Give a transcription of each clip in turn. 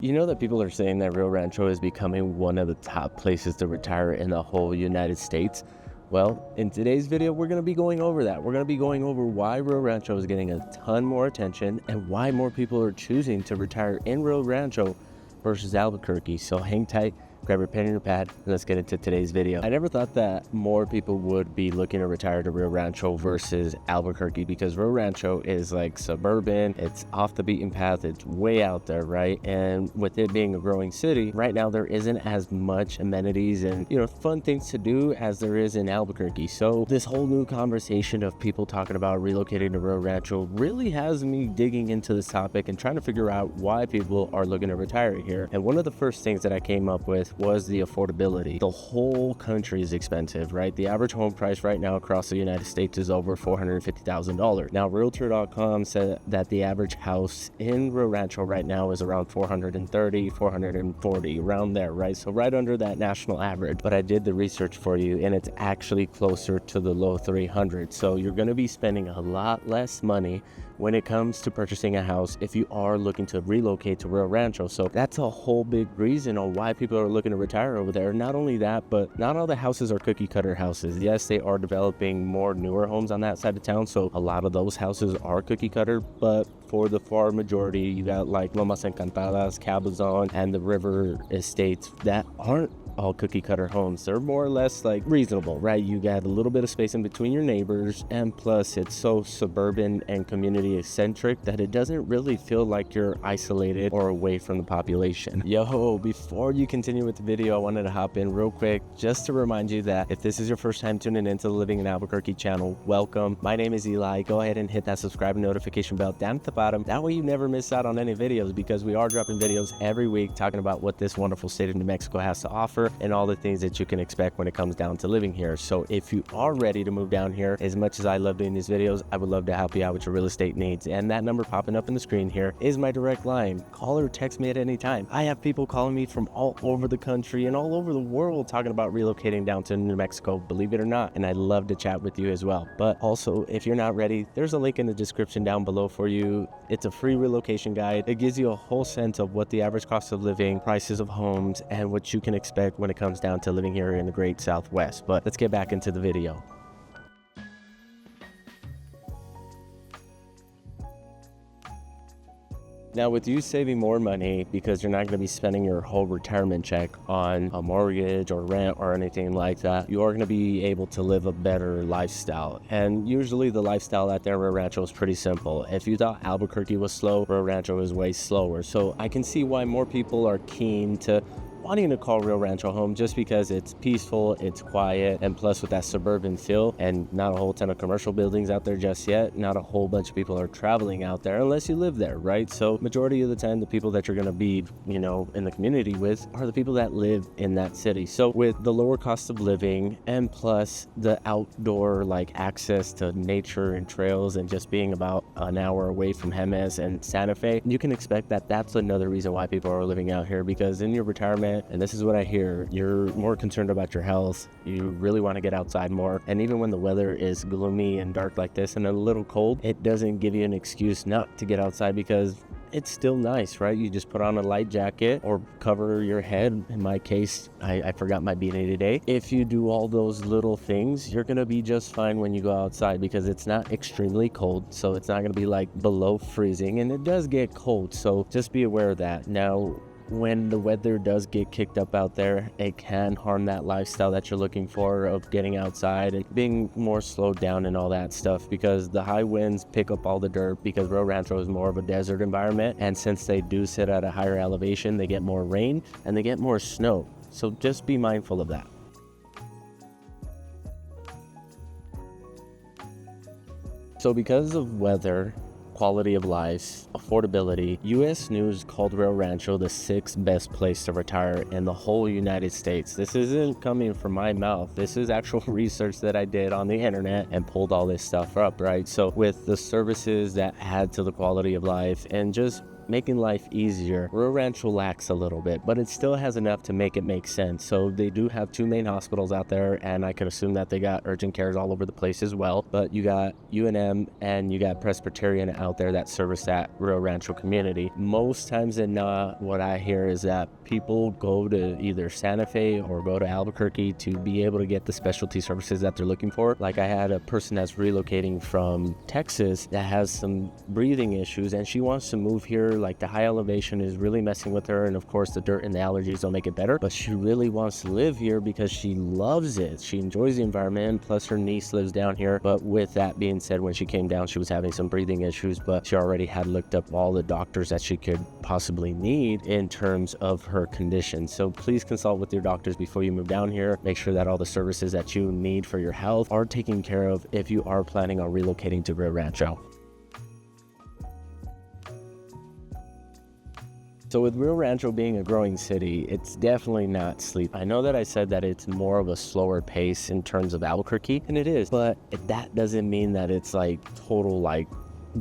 You know that people are saying that Rio Rancho is becoming one of the top places to retire in the whole United States? Well, in today's video, we're going to be going over that. We're going to be going over why Rio Rancho is getting a ton more attention and why more people are choosing to retire in Rio Rancho versus Albuquerque. So hang tight, grab your pen and your pad, and let's get into today's video. I never thought that more people would be looking to retire to Rio Rancho versus Albuquerque because Rio Rancho is like suburban, it's off the beaten path, it's way out there, right? And with it being a growing city, right now there isn't as much amenities and, fun things to do as there is in Albuquerque. So this whole new conversation of people talking about relocating to Rio Rancho really has me digging into this topic and trying to figure out why people are looking to retire here. And one of the first things that I came up with was the affordability. The whole country is expensive, right? The average home price right now across the United States is over $450,000. Now, Realtor.com said that the average house in Rio Rancho right now is around $430,000, $440,000, around there, right? So right under that national average. But I did the research for you, and it's actually closer to the low 300s. So you're going to be spending a lot less money when it comes to purchasing a house if you are looking to relocate to Rio Rancho. So that's a whole big reason on why people are looking to retire over there. Not only that, but not all the houses are cookie cutter houses. Yes, they are developing more newer homes on that side of town, so a lot of those houses are cookie cutter, but for the far majority, you got like Lomas Encantadas, Cabazon, and the River Estates that aren't all cookie cutter homes. They're more or less like reasonable, right? You got a little bit of space in between your neighbors, and plus it's so suburban and community eccentric that it doesn't really feel like you're isolated or away from the population. Yo, before you continue with the video, I wanted to hop in real quick just to remind you that if this is your first time tuning into the Living in Albuquerque channel, welcome. My name is Eli. Go ahead and hit that subscribe and notification bell down at the bottom. That way you never miss out on any videos, because we are dropping videos every week talking about what this wonderful state of New Mexico has to offer and all the things that you can expect when it comes down to living here. So if you are ready to move down here, as much as I love doing these videos, I would love to help you out with your real estate needs. And that number popping up on the screen here is my direct line. Call or text me at any time. I have people calling me from all over the country and all over the world talking about relocating down to New Mexico, believe it or not, and I'd love to chat with you as well. But also, if you're not ready, there's a link in the description down below for you. It's a free relocation guide. It gives you a whole sense of what the average cost of living, prices of homes, and what you can expect when it comes down to living here in the great Southwest. But let's get back into the video. Now, with you saving more money because you're not going to be spending your whole retirement check on a mortgage or rent or anything like that, you are going to be able to live a better lifestyle. And usually the lifestyle out there in Rio Rancho is pretty simple. If you thought Albuquerque was slow, Rio Rancho is way slower. So I can see why more people are keen to wanting to call Rio Rancho home, just because it's peaceful, it's quiet, and plus with that suburban feel and not a whole ton of commercial buildings out there just yet, not a whole bunch of people are traveling out there unless you live there, right? So majority of the time, the people that you're going to be, in the community with are the people that live in that city. So with the lower cost of living and plus the outdoor access to nature and trails and just being about an hour away from Jemez and Santa Fe, you can expect that that's another reason why people are living out here, because in your retirement, and this is what I hear, you're more concerned about your health. You really want to get outside more. And even when the weather is gloomy and dark like this and a little cold, it doesn't give you an excuse not to get outside, because it's still nice, right? You just put on a light jacket or cover your head. In my case, I forgot my beanie today. If you do all those little things, you're gonna be just fine when you go outside, because it's not extremely cold. So it's not gonna be below freezing, and it does get cold. So just be aware of that. Now, when the weather does get kicked up out there, it can harm that lifestyle that you're looking for of getting outside and being more slowed down and all that stuff, because the high winds pick up all the dirt, because Rio Rancho is more of a desert environment, and since they do sit at a higher elevation, they get more rain and they get more snow. So just be mindful of that. So because of weather, quality of life, affordability, U.S. News called Rio Rancho the 6th best place to retire in the whole United States. This isn't coming from my mouth. This is actual research that I did on the internet and pulled all this stuff up, right? So with the services that add to the quality of life and just making life easier, Rio Rancho lacks a little bit, but it still has enough to make it make sense. So they do have 2 main hospitals out there, and I can assume that they got urgent cares all over the place as well. But you got UNM and you got Presbyterian out there that service that Rio Rancho community. Most times than not, what I hear is that people go to either Santa Fe or go to Albuquerque to be able to get the specialty services that they're looking for. Like I had a person that's relocating from Texas that has some breathing issues, and she wants to move here. Like the high elevation is really messing with her, and of course the dirt and the allergies don't make it better, but she really wants to live here because she loves it. She enjoys the environment, plus her niece lives down here. But with that being said, when she came down, she was having some breathing issues, but she already had looked up all the doctors that she could possibly need in terms of her condition. So please consult with your doctors before you move down here. Make sure that all the services that you need for your health are taken care of if you are planning on relocating to Rio Rancho. So with Rio Rancho being a growing city, it's definitely not sleep. I know that I said that it's more of a slower pace in terms of Albuquerque, and it is, but that doesn't mean that it's like total like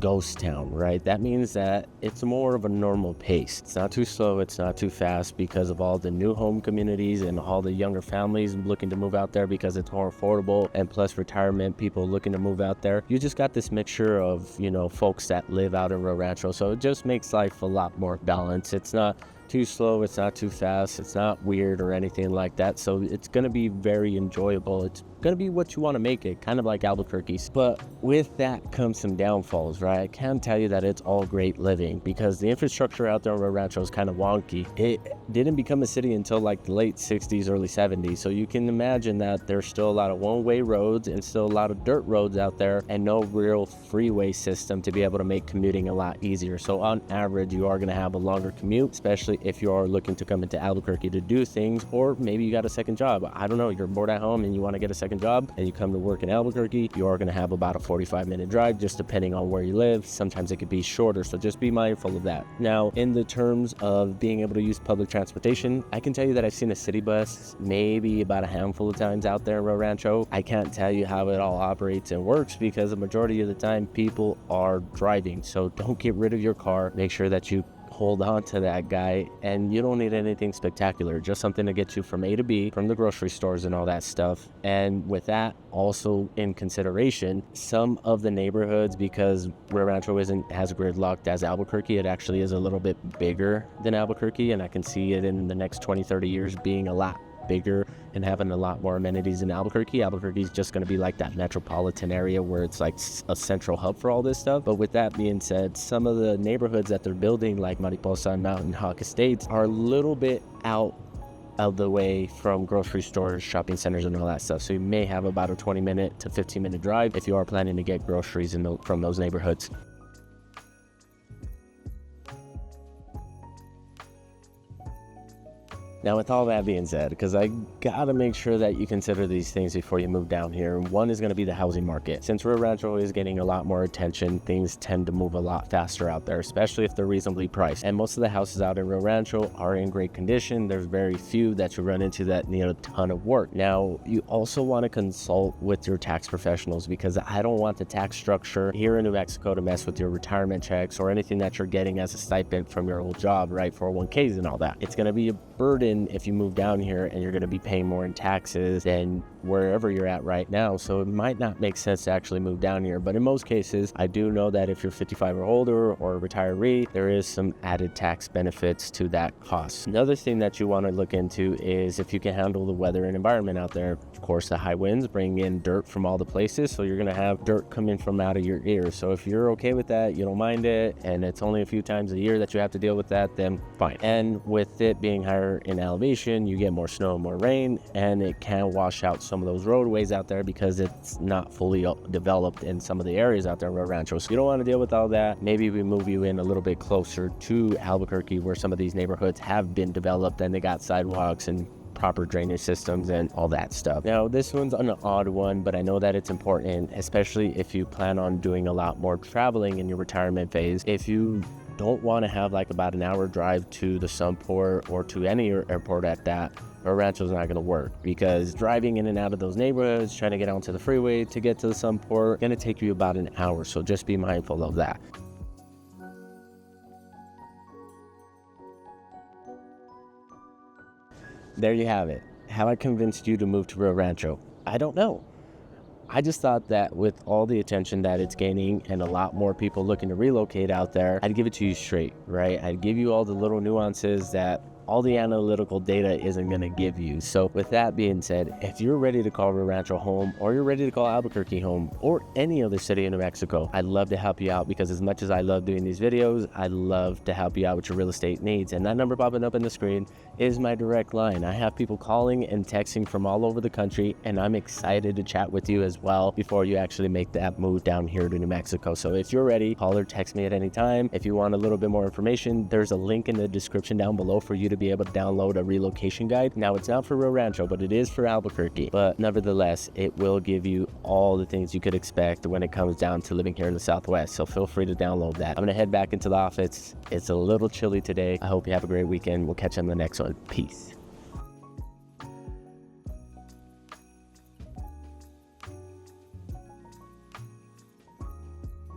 ghost town, right? That means that it's more of a normal pace. It's not too slow, it's not too fast, because of all the new home communities and all the younger families looking to move out there because it's more affordable, and plus retirement people looking to move out there. You just got this mixture of, you know, folks that live out in Rio Rancho, so it just makes life a lot more balanced. It's not too slow, it's not too fast, it's not weird or anything like that, so it's going to be very enjoyable. It's going to be what you want to make it, kind of like Albuquerque. But with that comes some downfalls, right? I can't tell you that it's all great living, because the infrastructure out there in Rio Rancho is kind of wonky. It didn't become a city until like the late 60s, early 70s, so you can imagine that there's still a lot of one-way roads and still a lot of dirt roads out there, and no real freeway system to be able to make commuting a lot easier. So on average, you are going to have a longer commute, especially if you are looking to come into Albuquerque to do things, or maybe you got a second job. I don't know, you're bored at home and you want to get a second job and you come to work in Albuquerque, you are going to have about a 45-minute drive, just depending on where you live. Sometimes it could be shorter, so just be mindful of that. Now, in the terms of being able to use public transportation, I can tell you that I've seen a city bus maybe about a handful of times out there in Rio Rancho. I can't tell you how it all operates and works, because the majority of the time people are driving. So don't get rid of your car. Make sure that you hold on to that guy, and you don't need anything spectacular, just something to get you from A to B, from the grocery stores and all that stuff. And with that, also in consideration, some of the neighborhoods, because Rio Rancho isn't as gridlocked as Albuquerque, it actually is a little bit bigger than Albuquerque, and I can see it in the next 20-30 years being a lot bigger and having a lot more amenities in Albuquerque. Albuquerque is just going to be like that metropolitan area where it's like a central hub for all this stuff. But with that being said, some of the neighborhoods that they're building, like Mariposa and Mountain Hawk Estates, are a little bit out of the way from grocery stores, shopping centers, and all that stuff. So you may have about a 20-minute to 15-minute drive if you are planning to get groceries from those neighborhoods. Now, with all that being said, because I gotta make sure that you consider these things before you move down here. One is going to be the housing market. Since Rio Rancho is getting a lot more attention, things tend to move a lot faster out there, especially if they're reasonably priced. And most of the houses out in Rio Rancho are in great condition. There's very few that you run into that need a ton of work. Now, you also want to consult with your tax professionals, because I don't want the tax structure here in New Mexico to mess with your retirement checks or anything that you're getting as a stipend from your old job, right? 401ks and all that. It's going to be a burden if you move down here, and you're going to be paying more in taxes than wherever you're at right now. So it might not make sense to actually move down here. But in most cases, I do know that if you're 55 or older or a retiree, there is some added tax benefits to that cost. Another thing that you want to look into is if you can handle the weather and environment out there. Of course, the high winds bring in dirt from all the places, so you're going to have dirt coming from out of your ears. So if you're okay with that, you don't mind it, and it's only a few times a year that you have to deal with that, then fine. And with it being higher in elevation, you get more snow and more rain, and it can wash out some of those roadways out there because it's not fully developed in some of the areas out there in Rio Rancho. So you don't want to deal with all that. Maybe we move you in a little bit closer to Albuquerque, where some of these neighborhoods have been developed and they got sidewalks and proper drainage systems and all that stuff. Now, this one's an odd one, but I know that it's important, especially if you plan on doing a lot more traveling in your retirement phase. If you don't want to have like about an hour drive to the Sunport or to any airport at that, Rio Rancho's not going to work, because driving in and out of those neighborhoods, trying to get onto the freeway to get to the Sunport, going to take you about an hour. So just be mindful of that. there you have it. Have I convinced you to move to Rio Rancho? I don't know. I just thought that with all the attention that it's gaining and a lot more people looking to relocate out there, I'd give it to you straight, right? I'd give you all the little nuances that all the analytical data isn't going to give you. So with that being said, if you're ready to call Rio Rancho home, or you're ready to call Albuquerque home, or any other city in New Mexico, I'd love to help you out, because as much as I love doing these videos, I love to help you out with your real estate needs. And that number popping up on the screen is my direct line. I have people calling and texting from all over the country, and I'm excited to chat with you as well before you actually make that move down here to New Mexico. So if you're ready, call or text me at any time. If you want a little bit more information, there's a link in the description down below for you to be able to download a relocation guide. Now, it's not for Rio Rancho, but it is for Albuquerque. But nevertheless, it will give you all the things you could expect when it comes down to living here in the Southwest. So feel free to download that. I'm gonna head back into the office. It's a little chilly today. I hope you have a great weekend. We'll catch you on the next one. Peace.